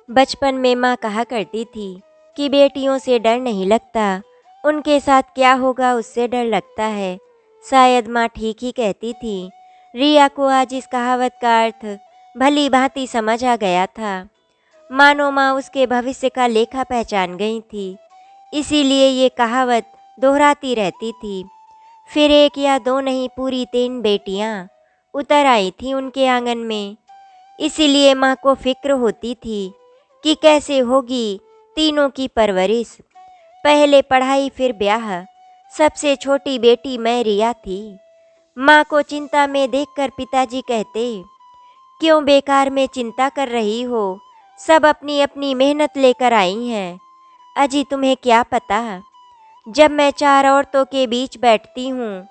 बचपन में माँ कहा करती थी कि बेटियों से डर नहीं लगता, उनके साथ क्या होगा उससे डर लगता है। शायद माँ ठीक ही कहती थी। रिया को आज इस कहावत का अर्थ भली भांति समझ आ गया था। मानो माँ उसके भविष्य का लेखा पहचान गई थी, इसीलिए ये कहावत दोहराती रहती थी। फिर एक या दो नहीं, पूरी 3 बेटियाँ उतर आई थीं उनके आंगन में। इसीलिए माँ को फिक्र होती थी कि कैसे होगी तीनों की परवरिश। पहले पढ़ाई फिर ब्याह। सबसे छोटी बेटी मैं रिया थी। माँ को चिंता में देखकर पिताजी कहते, क्यों बेकार में चिंता कर रही हो, सब अपनी अपनी मेहनत लेकर आई हैं। अजी तुम्हें क्या पता, जब मैं 4 औरतों के बीच बैठती हूँ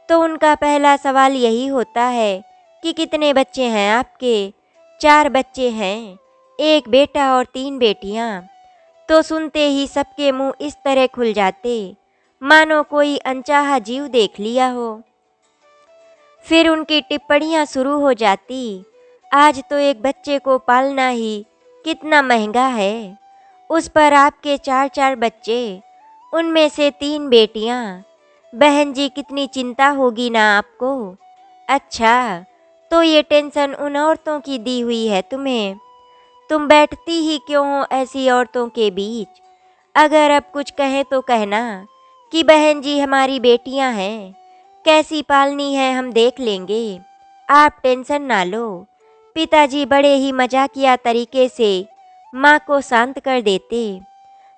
तो उनका पहला सवाल यही होता है कि कितने बच्चे हैं आपके। 4 बच्चे हैं, 1 बेटा और 3 बेटियाँ। तो सुनते ही सबके मुंह इस तरह खुल जाते मानो कोई अनचाहा जीव देख लिया हो। फिर उनकी टिप्पणियाँ शुरू हो जाती, आज तो एक बच्चे को पालना ही कितना महंगा है, उस पर आपके 4-4 बच्चे, उनमें से 3 बेटियाँ। बहन जी कितनी चिंता होगी ना आपको। अच्छा, तो ये टेंशन उन औरतों की दी हुई है तुम्हें। तुम बैठती ही क्यों हो ऐसी औरतों के बीच। अगर अब कुछ कहें तो कहना कि बहन जी हमारी बेटियां हैं, कैसी पालनी है हम देख लेंगे, आप टेंशन ना लो। पिताजी बड़े ही मजाकिया तरीके से माँ को शांत कर देते।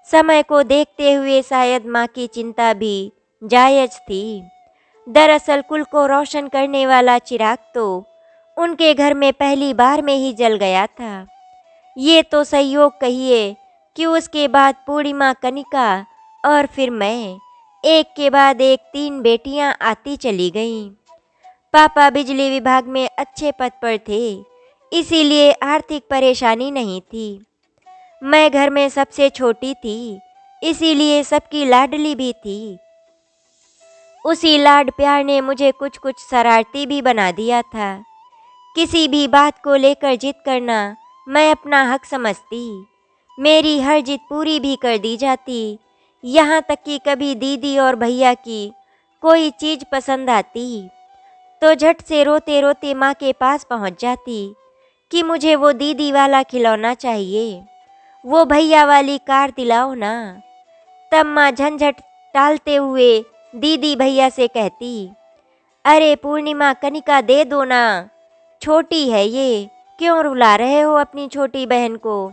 समय को देखते हुए शायद माँ की चिंता भी जायज थी। दरअसल कुल को रोशन करने वाला चिराग तो उनके घर में पहली बार में ही जल गया था। ये तो संयोग कहिए कि उसके बाद पूर्णिमा, कनिका और फिर मैं, एक के बाद एक 3 बेटियां आती चली गईं। पापा बिजली विभाग में अच्छे पद पर थे, इसीलिए आर्थिक परेशानी नहीं थी। मैं घर में सबसे छोटी थी, इसीलिए सबकी लाडली भी थी। उसी लाड प्यार ने मुझे कुछ कुछ शरारती भी बना दिया था। किसी भी बात को लेकर जिद करना मैं अपना हक समझती। मेरी हर जिद पूरी भी कर दी जाती। यहाँ तक कि कभी दीदी और भैया की कोई चीज़ पसंद आती तो झट से रोते रोते माँ के पास पहुँच जाती कि मुझे वो दीदी वाला खिलौना चाहिए, वो भैया वाली कार दिलाओ ना। तब माँ झंझट टालते हुए दीदी भैया से कहती, अरे पूर्णिमा, कनिका दे दो ना, छोटी है ये, क्यों रुला रहे हो अपनी छोटी बहन को।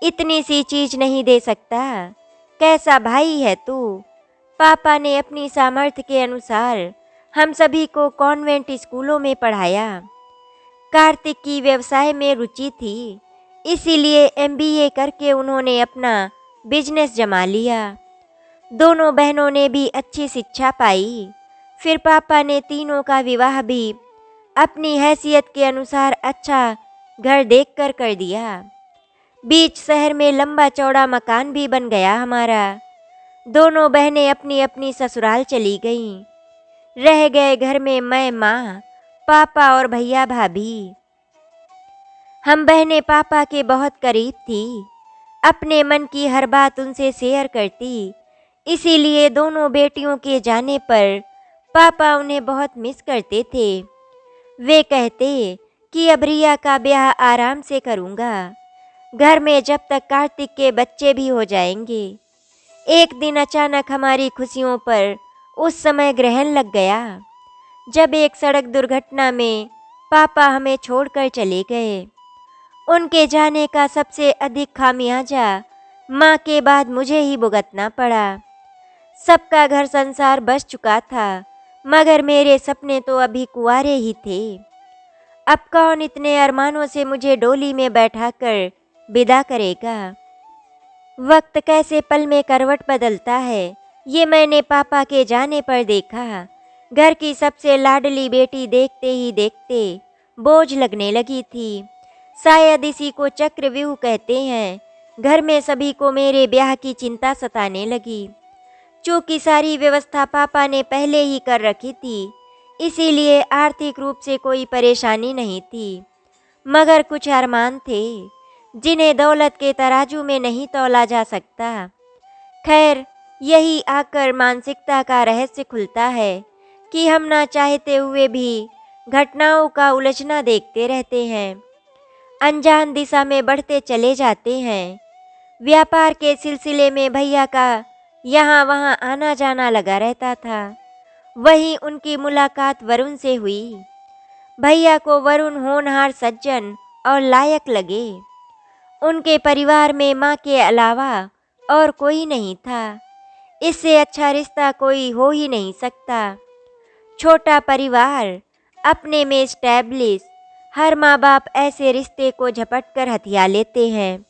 इतनी सी चीज नहीं दे सकता, कैसा भाई है तू। पापा ने अपनी सामर्थ्य के अनुसार हम सभी को कॉन्वेंट स्कूलों में पढ़ाया। कार्तिक की व्यवसाय में रुचि थी, इसीलिए एमबीए करके उन्होंने अपना बिजनेस जमा लिया। दोनों बहनों ने भी अच्छी शिक्षा पाई। फिर पापा ने तीनों का विवाह भी अपनी हैसियत के अनुसार अच्छा घर देखकर कर दिया। बीच शहर में लंबा चौड़ा मकान भी बन गया हमारा। दोनों बहनें अपनी अपनी ससुराल चली गईं। रह गए घर में मैं, माँ, पापा और भैया भाभी। हम बहनें पापा के बहुत करीब थी, अपने मन की हर बात उनसे शेयर करती। इसीलिए दोनों बेटियों के जाने पर पापा उन्हें बहुत मिस करते थे। वे कहते कि अब रिया का ब्याह आराम से करूँगा, घर में जब तक कार्तिक के बच्चे भी हो जाएंगे। एक दिन अचानक हमारी खुशियों पर उस समय ग्रहण लग गया जब एक सड़क दुर्घटना में पापा हमें छोड़कर चले गए। उनके जाने का सबसे अधिक खामियाजा माँ के बाद मुझे ही भुगतना पड़ा। सबका घर संसार बस चुका था, मगर मेरे सपने तो अभी कुंवारे ही थे। अब कौन इतने अरमानों से मुझे डोली में बैठाकर विदा करेगा। वक्त कैसे पल में करवट बदलता है, ये मैंने पापा के जाने पर देखा। घर की सबसे लाडली बेटी देखते ही देखते बोझ लगने लगी थी। शायद इसी को चक्रव्यूह कहते हैं। घर में सभी को मेरे ब्याह की चिंता सताने लगी। चूँकि सारी व्यवस्था पापा ने पहले ही कर रखी थी, इसीलिए आर्थिक रूप से कोई परेशानी नहीं थी, मगर कुछ अरमान थे। जिन्हें दौलत के तराजू में नहीं तौला जा सकता। खैर, यही आकर मानसिकता का रहस्य खुलता है कि हम ना चाहते हुए भी घटनाओं का उलझना देखते रहते हैं, अनजान दिशा में बढ़ते चले जाते हैं। व्यापार के सिलसिले में भैया का यहाँ वहाँ आना जाना लगा रहता था। वहीं उनकी मुलाकात वरुण से हुई। भैया को वरुण होनहार, सज्जन और लायक लगे। उनके परिवार में माँ के अलावा और कोई नहीं था। इससे अच्छा रिश्ता कोई हो ही नहीं सकता। छोटा परिवार, अपने में स्टैब्लिश, हर माँ बाप ऐसे रिश्ते को झपट कर हथिया लेते हैं।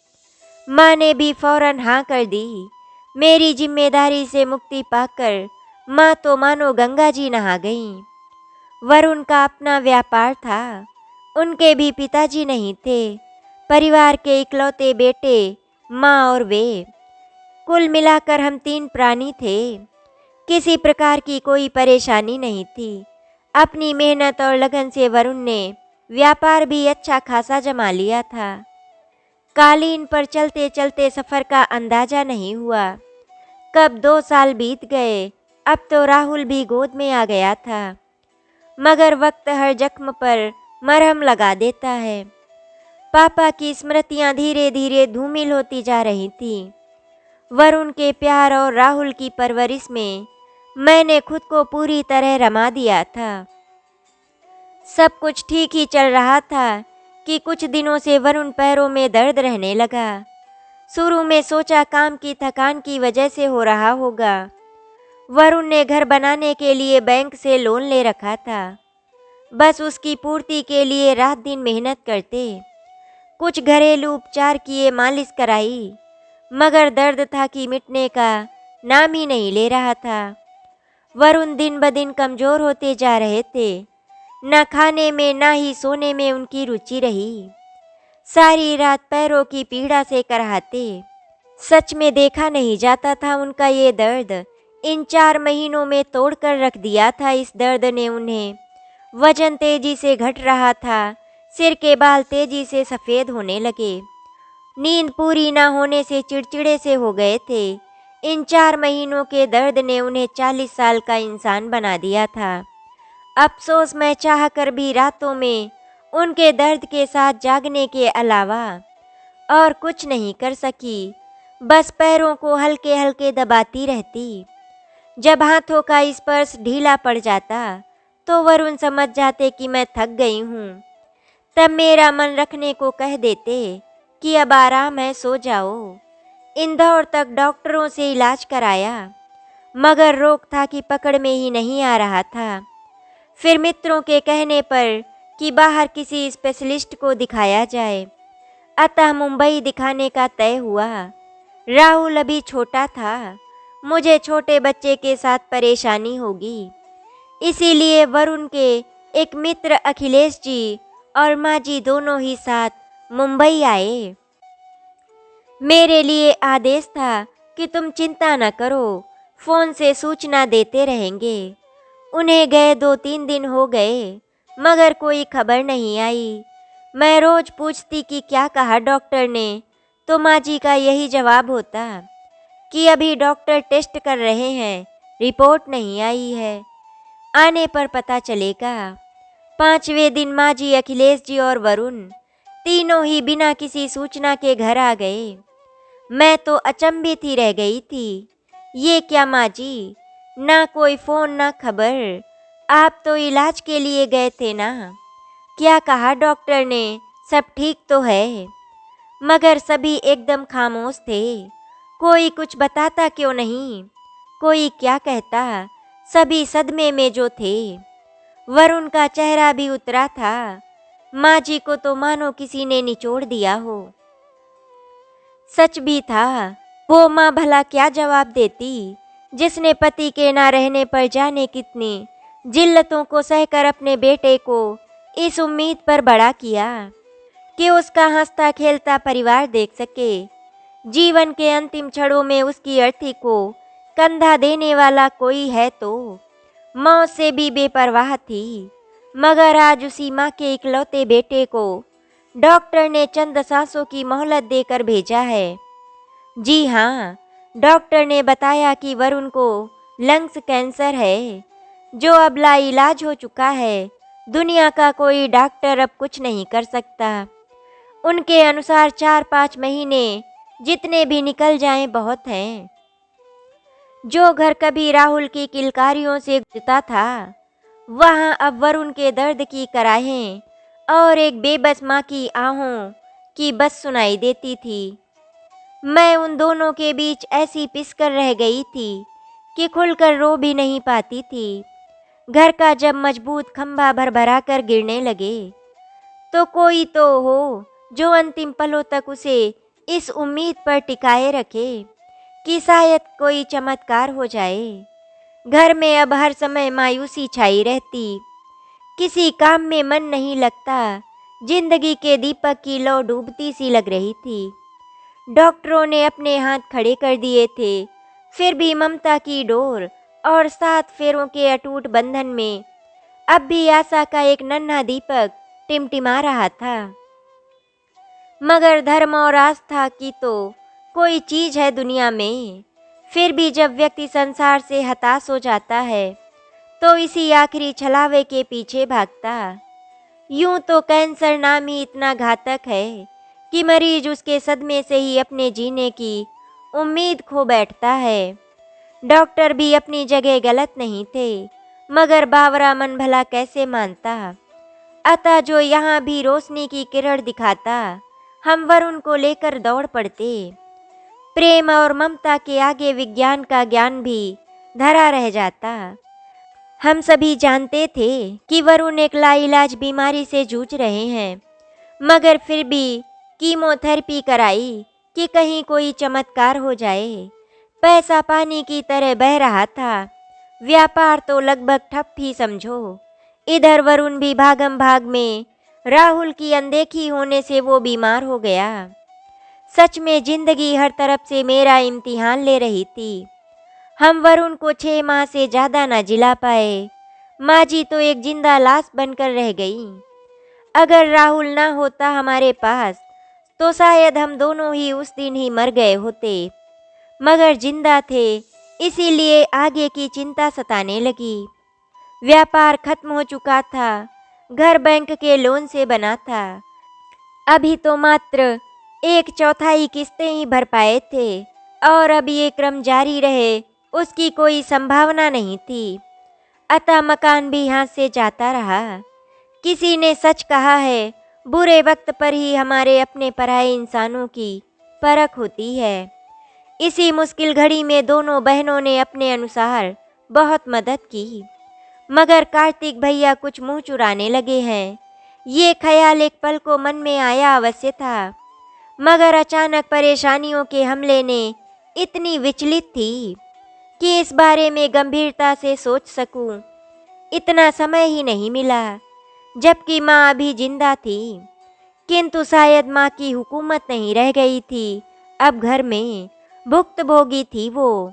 माँ ने भी फौरन हाँ कर दी। मेरी जिम्मेदारी से मुक्ति पाकर माँ तो मानो गंगा जी नहा गईं। वरुण का अपना व्यापार था। उनके भी पिताजी नहीं थे। परिवार के इकलौते बेटे माँ और वे। कुल मिलाकर हम 3 प्राणी थे। किसी प्रकार की कोई परेशानी नहीं थी। अपनी मेहनत और लगन से वरुण ने व्यापार भी अच्छा खासा जमा लिया था। कालीन पर चलते चलते सफ़र का अंदाज़ा नहीं हुआ। कब 2 साल बीत गए। अब तो राहुल भी गोद में आ गया था। मगर वक्त हर जख्म पर मरहम लगा देता है। पापा की स्मृतियाँ धीरे धीरे धूमिल होती जा रही थीं। वरुण के प्यार और राहुल की परवरिश में मैंने खुद को पूरी तरह रमा दिया था। सब कुछ ठीक ही चल रहा था कि कुछ दिनों से वरुण पैरों में दर्द रहने लगा। शुरू में सोचा काम की थकान की वजह से हो रहा होगा। वरुण ने घर बनाने के लिए बैंक से लोन ले रखा था। बस उसकी पूर्ति के लिए रात दिन मेहनत करते। कुछ घरेलू उपचार किए, मालिश कराई, मगर दर्द था कि मिटने का नाम ही नहीं ले रहा था। वरुण दिन ब दिन कमज़ोर होते जा रहे थे। न खाने में न ही सोने में उनकी रुचि रही। सारी रात पैरों की पीड़ा से कराहते। सच में देखा नहीं जाता था उनका ये दर्द। इन 4 महीनों में तोड़ कर रख दिया था इस दर्द ने उन्हें। वजन तेजी से घट रहा था। सिर के बाल तेजी से सफ़ेद होने लगे। नींद पूरी ना होने से चिड़चिड़े से हो गए थे। इन 4 महीनों के दर्द ने उन्हें 40 साल का इंसान बना दिया था। अफसोस, मैं चाहकर भी रातों में उनके दर्द के साथ जागने के अलावा और कुछ नहीं कर सकी। बस पैरों को हल्के हल्के दबाती रहती। जब हाथों का स्पर्श ढीला पड़ जाता तो वरुण समझ जाते कि मैं थक गई हूँ। तब मेरा मन रखने को कह देते कि अब आराम है, सो जाओ। इंदौर तक डॉक्टरों से इलाज कराया, मगर रोग था कि पकड़ में ही नहीं आ रहा था। फिर मित्रों के कहने पर कि बाहर किसी स्पेशलिस्ट को दिखाया जाए, अतः मुंबई दिखाने का तय हुआ। राहुल अभी छोटा था। मुझे छोटे बच्चे के साथ परेशानी होगी, इसीलिए वरुण के एक मित्र अखिलेश जी और माँ जी दोनों ही साथ मुंबई आए। मेरे लिए आदेश था कि तुम चिंता न करो, फ़ोन से सूचना देते रहेंगे। उन्हें गए 2-3 दिन हो गए, मगर कोई खबर नहीं आई। मैं रोज़ पूछती कि क्या कहा डॉक्टर ने, तो माँ जी का यही जवाब होता कि अभी डॉक्टर टेस्ट कर रहे हैं, रिपोर्ट नहीं आई है, आने पर पता चलेगा। 5वें दिन माँ जी, अखिलेश जी और वरुण तीनों ही बिना किसी सूचना के घर आ गए। मैं तो अचंभित ही रह गई थी। ये क्या माँ जी, ना कोई फ़ोन ना खबर। आप तो इलाज के लिए गए थे ना? क्या कहा डॉक्टर ने, सब ठीक तो है? मगर सभी एकदम खामोश थे। कोई कुछ बताता क्यों नहीं? कोई क्या कहता? सभी सदमे में जो थे। वरुण का चेहरा भी उतरा था। माँ जी को तो मानो किसी ने निचोड़ दिया हो। सच भी था। वो माँ भला क्या जवाब देती, जिसने पति के ना रहने पर जाने कितनी जिल्लतों को सहकर अपने बेटे को इस उम्मीद पर बड़ा किया कि उसका हंसता खेलता परिवार देख सके। जीवन के अंतिम क्षणों में उसकी अर्थी को कंधा देने वाला कोई है तो। मौत से भी बेपरवाह थी, मगर आज उसी माँ के इकलौते बेटे को डॉक्टर ने चंद सांसों की मोहलत देकर भेजा है। जी हाँ, डॉक्टर ने बताया कि वरुण को लंग्स कैंसर है, जो अब लाइलाज हो चुका है। दुनिया का कोई डॉक्टर अब कुछ नहीं कर सकता। उनके अनुसार 4-5 महीने जितने भी निकल जाएं बहुत हैं। जो घर कभी राहुल की किलकारियों से गुजरता था, वहां अब वरुण के दर्द की कराहें और एक बेबस माँ की आहों की बस सुनाई देती थी। मैं उन दोनों के बीच ऐसी पिसकर रह गई थी कि खुलकर रो भी नहीं पाती थी। घर का जब मजबूत खंभा भरभरा कर गिरने लगे, तो कोई तो हो जो अंतिम पलों तक उसे इस उम्मीद पर टिकाए रखे कि शायद कोई चमत्कार हो जाए। घर में अब हर समय मायूसी छाई रहती, किसी काम में मन नहीं लगता, जिंदगी के दीपक की लौ डूबती सी लग रही थी। डॉक्टरों ने अपने हाथ खड़े कर दिए थे, फिर भी ममता की डोर और 7 फेरों के अटूट बंधन में अब भी आशा का एक नन्हा दीपक टिमटिमा रहा था। मगर धर्म और आस्था की तो कोई चीज है दुनिया में। फिर भी जब व्यक्ति संसार से हताश हो जाता है, तो इसी आखिरी छलावे के पीछे भागता। यूं तो कैंसर नाम ही इतना घातक है कि मरीज उसके सदमे से ही अपने जीने की उम्मीद खो बैठता है। डॉक्टर भी अपनी जगह गलत नहीं थे, मगर बावरा मन भला कैसे मानता। अतः जो यहाँ भी रोशनी की किरण दिखाता, हम वरुण को लेकर दौड़ पड़ते। प्रेम और ममता के आगे विज्ञान का ज्ञान भी धरा रह जाता। हम सभी जानते थे कि वरुण एक लाइलाज बीमारी से जूझ रहे हैं, मगर फिर भी कीमोथेरेपी कराई कि कहीं कोई चमत्कार हो जाए। पैसा पानी की तरह बह रहा था, व्यापार तो लगभग ठप ही समझो। इधर वरुण भी भागम भाग में राहुल की अनदेखी होने से वो बीमार हो गया। सच में जिंदगी हर तरफ से मेरा इम्तिहान ले रही थी। हम वरुण को 6 माह से ज्यादा न जिला पाए। माँ जी तो एक जिंदा लाश बनकर रह गई। अगर राहुल ना होता हमारे पास, तो शायद हम दोनों ही उस दिन ही मर गए होते। मगर जिंदा थे, इसीलिए आगे की चिंता सताने लगी। व्यापार खत्म हो चुका था, घर बैंक के लोन से बना था। अभी तो मात्र 1/4 किस्तें ही भर पाए थे, और अब ये क्रम जारी रहे उसकी कोई संभावना नहीं थी। अतः मकान भी हाथ से जाता रहा। किसी ने सच कहा है, बुरे वक्त पर ही हमारे अपने पराये इंसानों की परख होती है। इसी मुश्किल घड़ी में दोनों बहनों ने अपने अनुसार बहुत मदद की। मगर कार्तिक भैया कुछ मुंह चुराने लगे हैं, ये ख्याल एक पल को मन में आया अवश्य था, मगर अचानक परेशानियों के हमले ने इतनी विचलित थी कि इस बारे में गंभीरता से सोच सकूं, इतना समय ही नहीं मिला। जबकि माँ अभी जिंदा थी, किंतु शायद माँ की हुकूमत नहीं रह गई थी। अब घर में भुक्तभोगी थी वो।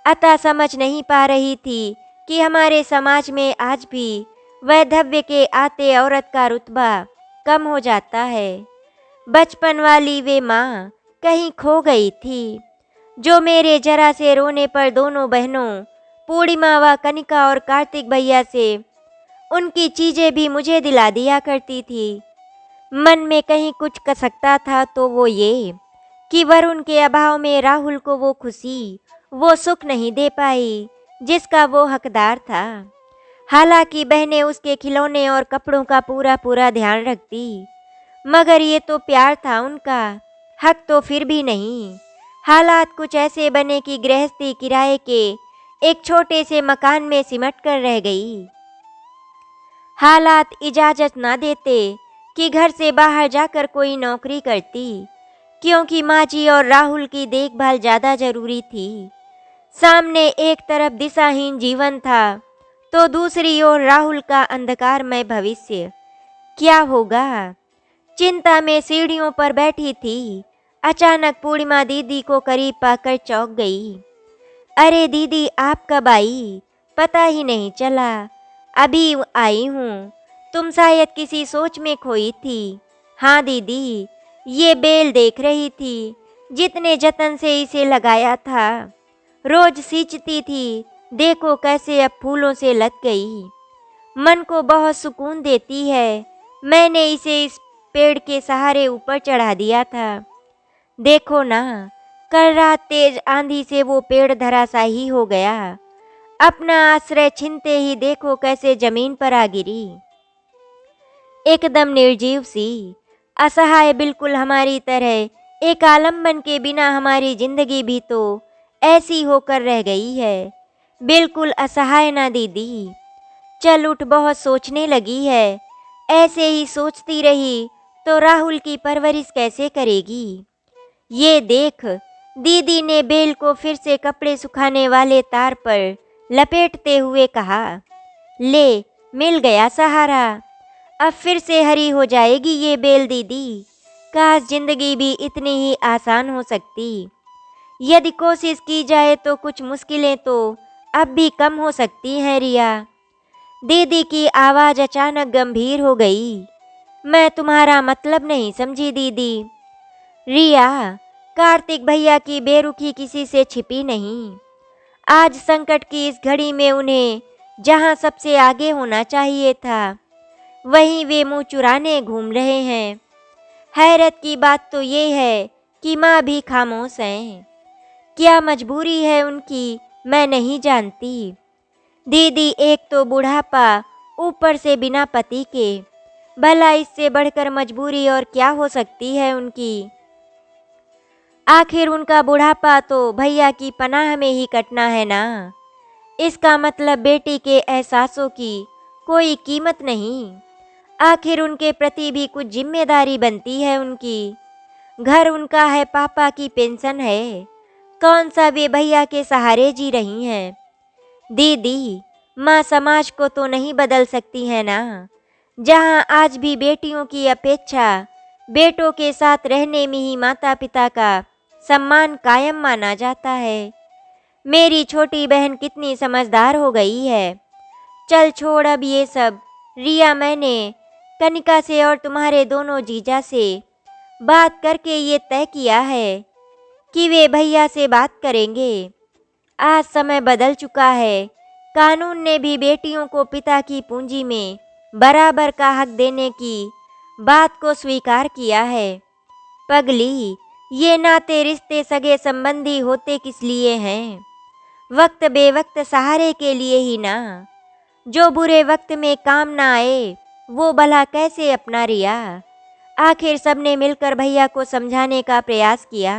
अतः समझ नहीं पा रही थी कि हमारे समाज में आज भी वैधव्य के आते औरत का रुतबा कम हो जाता है। बचपन वाली वे माँ कहीं खो गई थी, जो मेरे जरा से रोने पर दोनों बहनों पूर्णिमा व कनिका और कार्तिक भैया से उनकी चीजें भी मुझे दिला दिया करती थी। मन में कहीं कुछ कसकता था तो वो ये कि वरुण के अभाव में राहुल को वो खुशी, वो सुख नहीं दे पाई जिसका वो हकदार था। हालांकि बहनें उसके खिलौने और कपड़ों का पूरा पूरा ध्यान रखती, मगर ये तो प्यार था उनका, हक तो फिर भी नहीं। हालात कुछ ऐसे बने कि गृहस्थी किराए के एक छोटे से मकान में सिमट कर रह गई। हालात इजाजत ना देते कि घर से बाहर जाकर कोई नौकरी करती, क्योंकि माँ जी और राहुल की देखभाल ज़्यादा जरूरी थी। सामने एक तरफ दिशाहीन जीवन था, तो दूसरी ओर राहुल का अंधकारमय भविष्य। क्या होगा? चिंता में सीढ़ियों पर बैठी थी, अचानक पूर्णिमा दीदी को करीब पाकर चौंक गई। अरे दीदी, आप कब आई? पता ही नहीं चला। अभी आई हूँ। तुम शायद किसी सोच में खोई थी। हाँ दीदी, ये बेल देख रही थी, जितने जतन से इसे लगाया था। रोज सींचती थी, देखो कैसे अब फूलों से लग गई। मन को बहुत सुकून देती है। मैंने इसे इस पेड़ के सहारे ऊपर चढ़ा दिया था। देखो ना, कल रात तेज आंधी से वो पेड़ धराशायी हो गया। अपना आश्रय छीनते ही देखो कैसे जमीन पर आ गिरी। एकदम निर्जीव सी, असहाय, बिल्कुल हमारी तरह एक आलम्बन के बिना हमारी जिंदगी भी तो ऐसी होकर रह गई है। बिल्कुल असहाय ना दीदी। चल उठ, बहुत सोचने लगी है। ऐसे ही सोचती रही तो राहुल की परवरिश कैसे करेगी। ये देख, दीदी ने बेल को फिर से कपड़े सुखाने वाले तार पर लपेटते हुए कहा, ले, मिल गया सहारा। अब फिर से हरी हो जाएगी ये बेल दीदी। काश जिंदगी भी इतनी ही आसान हो सकती। यदि कोशिश की जाए तो कुछ मुश्किलें तो अब भी कम हो सकती हैं रिया। दीदी की आवाज़ अचानक गंभीर हो गई। मैं तुम्हारा मतलब नहीं समझी दीदी। रिया, कार्तिक भैया की बेरुखी किसी से छिपी नहीं। आज संकट की इस घड़ी में उन्हें जहां सबसे आगे होना चाहिए था, वहीं वे मुंह चुराने घूम रहे हैं। हैरत की बात तो ये है कि माँ भी खामोश हैं। क्या मजबूरी है उनकी, मैं नहीं जानती। दीदी एक तो बुढ़ापा, ऊपर से बिना पति के। भला इससे बढ़कर मजबूरी और क्या हो सकती है उनकी। आखिर उनका बुढ़ापा तो भैया की पनाह में ही कटना है ना। इसका मतलब बेटी के एहसासों की कोई कीमत नहीं। आखिर उनके प्रति भी कुछ जिम्मेदारी बनती है उनकी। घर उनका है, पापा की पेंशन है। कौन सा वे भैया के सहारे जी रही हैं। दीदी, माँ समाज को तो नहीं बदल सकती है ना। जहाँ आज भी बेटियों की अपेक्षा बेटों के साथ रहने में ही माता पिता का सम्मान कायम माना जाता है। मेरी छोटी बहन कितनी समझदार हो गई है। चल छोड़ अब ये सब। रिया, मैंने कनिका से और तुम्हारे दोनों जीजा से बात करके ये तय किया है कि वे भैया से बात करेंगे। आज समय बदल चुका है। कानून ने भी बेटियों को पिता की पूंजी में बराबर का हक देने की बात को स्वीकार किया है। पगली, ये नाते रिश्ते सगे संबंधी होते किस लिए हैं? वक्त बेवक्त सहारे के लिए ही ना। जो बुरे वक्त में काम ना आए वो भला कैसे अपना रिया। आखिर सबने मिलकर भैया को समझाने का प्रयास किया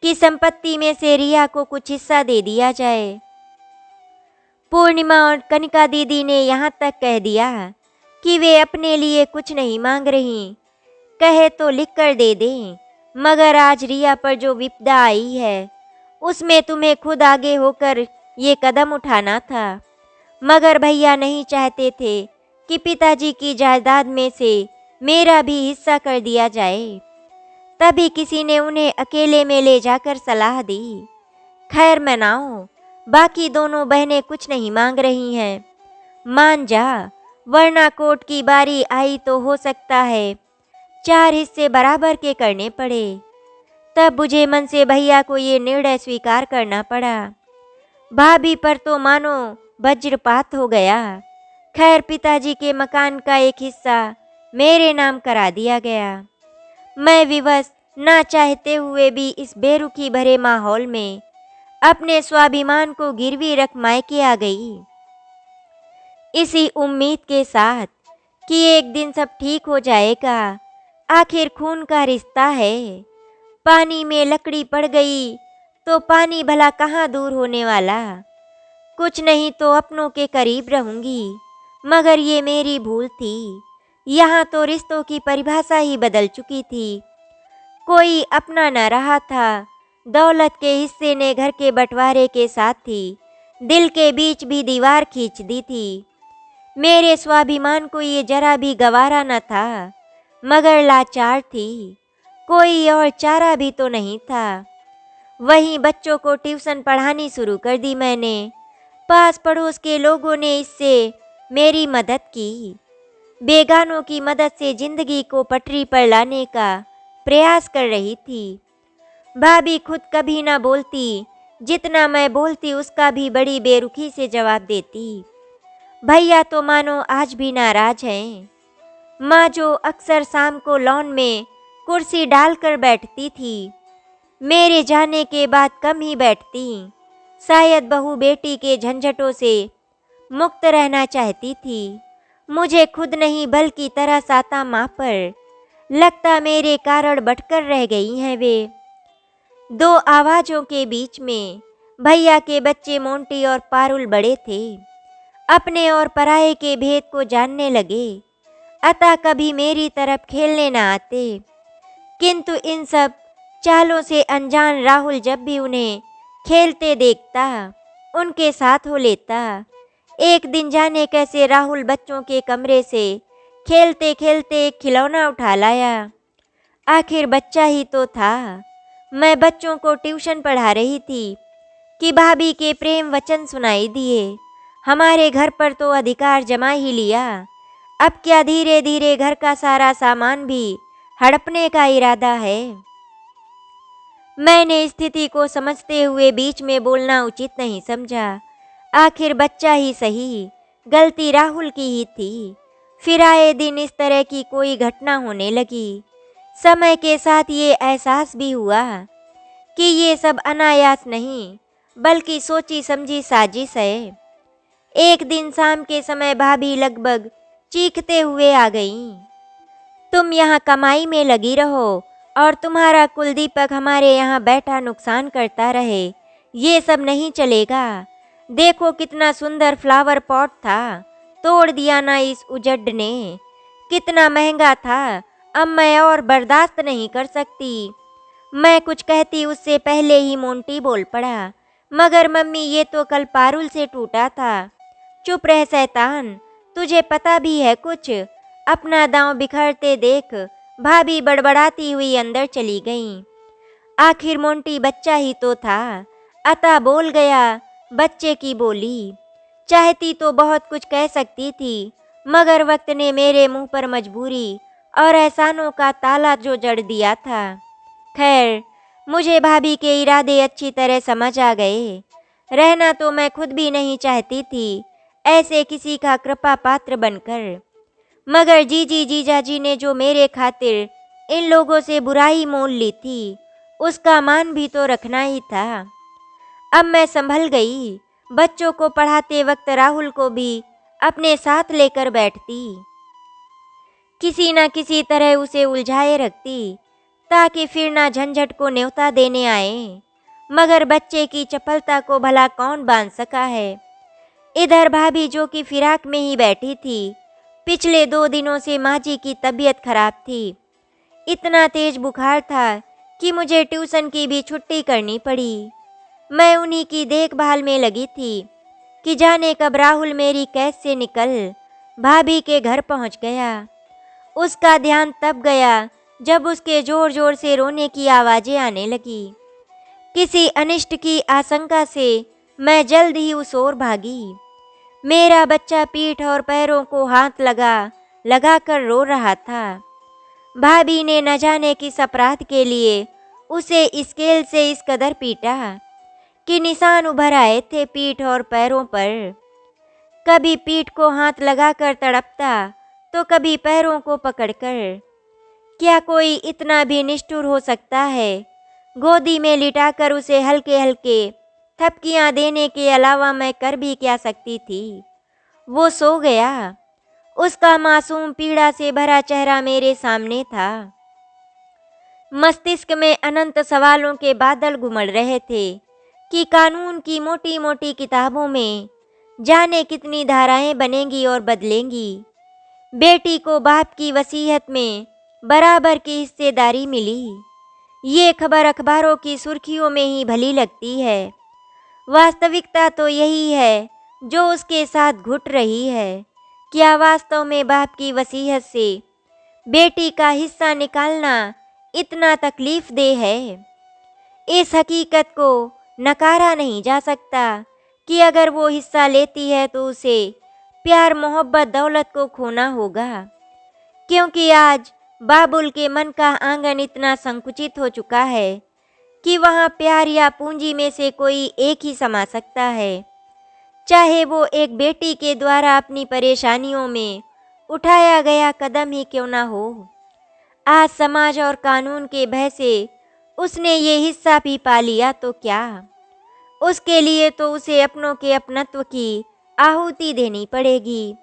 कि संपत्ति में से रिया को कुछ हिस्सा दे दिया जाए। पूर्णिमा और कनिका दीदी ने यहाँ तक कह दिया कि वे अपने लिए कुछ नहीं मांग रही, कहे तो लिख कर दे दें। मगर आज रिया पर जो विपदा आई है उसमें तुम्हें खुद आगे होकर ये कदम उठाना था। मगर भैया नहीं चाहते थे कि पिताजी की जायदाद में से मेरा भी हिस्सा कर दिया जाए। तभी किसी ने उन्हें अकेले में ले जाकर सलाह दी, खैर मनाओ, बाकी दोनों बहनें कुछ नहीं मांग रही हैं, मान जा, वरना कोर्ट की बारी आई तो हो सकता है 4 हिस्से बराबर के करने पड़े। तब बुझे मन से भैया को ये निर्णय स्वीकार करना पड़ा। भाभी पर तो मानो वज्रपात हो गया। खैर पिताजी के मकान का एक हिस्सा मेरे नाम करा दिया गया। मैं विवश ना चाहते हुए भी इस बेरुखी भरे माहौल में अपने स्वाभिमान को गिरवी रख मायके आ गई, इसी उम्मीद के साथ कि एक दिन सब ठीक हो जाएगा। आखिर खून का रिश्ता है। पानी में लकड़ी पड़ गई तो पानी भला कहाँ दूर होने वाला। कुछ नहीं तो अपनों के करीब रहूंगी। मगर ये मेरी भूल थी। यहाँ तो रिश्तों की परिभाषा ही बदल चुकी थी। कोई अपना न रहा था। दौलत के हिस्से ने घर के बंटवारे के साथ ही दिल के बीच भी दीवार खींच दी थी। मेरे स्वाभिमान को ये जरा भी गवारा न था, मगर लाचार थी। कोई और चारा भी तो नहीं था। वहीं बच्चों को ट्यूशन पढ़ानी शुरू कर दी मैंने। पास पड़ोस के लोगों ने इससे मेरी मदद की। बेगानों की मदद से जिंदगी को पटरी पर लाने का प्रयास कर रही थी। भाभी खुद कभी ना बोलती, जितना मैं बोलती उसका भी बड़ी बेरुखी से जवाब देती। भैया तो मानो आज भी नाराज हैं। माँ जो अक्सर शाम को लॉन में कुर्सी डालकर बैठती थी, मेरे जाने के बाद कम ही बैठती। शायद बहू बेटी के झंझटों से मुक्त रहना चाहती थी। मुझे खुद नहीं बल्कि तरस आता माँ पर। लगता मेरे कारण बटकर रह गई हैं वे। दो आवाज़ों के बीच में भैया के बच्चे मोंटी और पारुल बड़े थे। अपने और पराये के भेद को जानने लगे, अतः कभी मेरी तरफ खेलने न आते। किंतु इन सब चालों से अनजान राहुल जब भी उन्हें खेलते देखता, उनके साथ हो लेता। एक दिन जाने कैसे राहुल बच्चों के कमरे से खेलते खेलते एक खिलौना उठा लाया। आखिर बच्चा ही तो था। मैं बच्चों को ट्यूशन पढ़ा रही थी कि भाभी के प्रेम वचन सुनाई दिए। हमारे घर पर तो अधिकार जमा ही लिया। अब क्या धीरे धीरे घर का सारा सामान भी हड़पने का इरादा है। मैंने स्थिति को समझते हुए बीच में बोलना उचित नहीं समझा। आखिर बच्चा ही सही, गलती राहुल की ही थी। फिर आए दिन इस तरह की कोई घटना होने लगी। समय के साथ ये एहसास भी हुआ कि ये सब अनायास नहीं बल्कि सोची समझी साजिश है। एक दिन शाम के समय भाभी लगभग चीखते हुए आ गईं। तुम यहाँ कमाई में लगी रहो और तुम्हारा कुलदीपक हमारे यहाँ बैठा नुकसान करता रहे, ये सब नहीं चलेगा। देखो कितना सुंदर फ्लावर पॉट था, तोड़ दिया ना इस उजड़ ने। कितना महंगा था, अब मैं और बर्दाश्त नहीं कर सकती। मैं कुछ कहती उससे पहले ही मोंटी बोल पड़ा, मगर मम्मी ये तो कल पारुल से टूटा था। चुप रह शैतान, तुझे पता भी है कुछ। अपना दांव बिखरते देख भाभी बड़बड़ाती हुई अंदर चली गईं। आखिर मोंटी बच्चा ही तो था, अतः बोल गया बच्चे की बोली। चाहती तो बहुत कुछ कह सकती थी, मगर वक्त ने मेरे मुंह पर मजबूरी और एहसानों का ताला जो जड़ दिया था। खैर, मुझे भाभी के इरादे अच्छी तरह समझ आ गए। रहना तो मैं खुद भी नहीं चाहती थी ऐसे किसी का कृपा पात्र बनकर, मगर जीजी जीजाजी ने जो मेरे खातिर इन लोगों से बुराई मोल ली थी, उसका मान भी तो रखना ही था। अब मैं संभल गई। बच्चों को पढ़ाते वक्त राहुल को भी अपने साथ लेकर बैठती, किसी न किसी तरह उसे उलझाए रखती ताकि फिर ना झंझट को न्योता देने आए। मगर बच्चे की चपलता को भला कौन बांध सका है। इधर भाभी जो कि फिराक में ही बैठी थी, पिछले 2 दिनों से माँ जी की तबीयत खराब थी। इतना तेज बुखार था कि मुझे ट्यूशन की भी छुट्टी करनी पड़ी। मैं उन्हीं की देखभाल में लगी थी कि जाने कब राहुल मेरी कैद से निकल भाभी के घर पहुंच गया। उसका ध्यान तब गया जब उसके जोर जोर से रोने की आवाज़ें आने लगी। किसी अनिष्ट की आशंका से मैं जल्द ही उस ओर भागी। मेरा बच्चा पीठ और पैरों को हाथ लगा कर रो रहा था। भाभी ने न जाने किस अपराध के लिए उसे स्केल से इस कदर पीटा कि निशान उभर आए थे पीठ और पैरों पर। कभी पीठ को हाथ लगाकर तड़पता तो कभी पैरों को पकड़कर। क्या कोई इतना भी निष्ठुर हो सकता है। गोदी में लिटाकर उसे हल्के हल्के थपकियां देने के अलावा मैं कर भी क्या सकती थी। वो सो गया। उसका मासूम पीड़ा से भरा चेहरा मेरे सामने था। मस्तिष्क में अनंत सवालों के बादल घुमड़ रहे थे कि कानून की मोटी मोटी किताबों में जाने कितनी धाराएं बनेंगी और बदलेंगी। बेटी को बाप की वसीयत में बराबर की हिस्सेदारी मिली। ये खबर अखबारों की सुर्खियों में ही भली लगती है। वास्तविकता तो यही है जो उसके साथ घुट रही है। क्या वास्तव में बाप की वसीयत से बेटी का हिस्सा निकालना इतना तकलीफ दे है। इस हकीकत को नकारा नहीं जा सकता कि अगर वो हिस्सा लेती है तो उसे प्यार मोहब्बत दौलत को खोना होगा, क्योंकि आज बाबुल के मन का आंगन इतना संकुचित हो चुका है कि वहाँ प्यार या पूंजी में से कोई एक ही समा सकता है, चाहे वो एक बेटी के द्वारा अपनी परेशानियों में उठाया गया कदम ही क्यों ना हो। आज समाज और कानून के भय से उसने ये हिस्सा भी पा लिया तो क्या, उसके लिए तो उसे अपनों के अपनत्व की आहुति देनी पड़ेगी।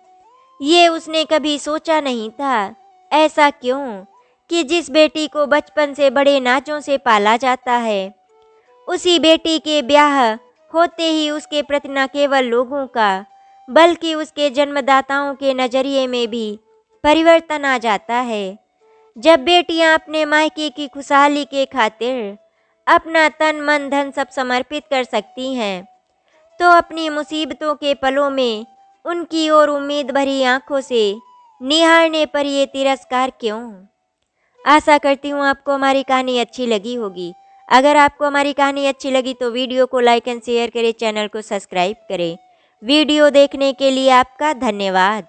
ये उसने कभी सोचा नहीं था। ऐसा क्यों कि जिस बेटी को बचपन से बड़े नाजों से पाला जाता है, उसी बेटी के ब्याह होते ही उसके प्रति न केवल लोगों का बल्कि उसके जन्मदाताओं के नज़रिए में भी परिवर्तन आ जाता है। जब बेटियां अपने मायके की खुशहाली के खातिर अपना तन मन धन सब समर्पित कर सकती हैं, तो अपनी मुसीबतों के पलों में उनकी ओर उम्मीद भरी आंखों से निहारने पर ये तिरस्कार क्यों। आशा करती हूँ आपको हमारी कहानी अच्छी लगी होगी। अगर आपको हमारी कहानी अच्छी लगी तो वीडियो को लाइक एंड शेयर करें, चैनल को सब्सक्राइब करें। वीडियो देखने के लिए आपका धन्यवाद।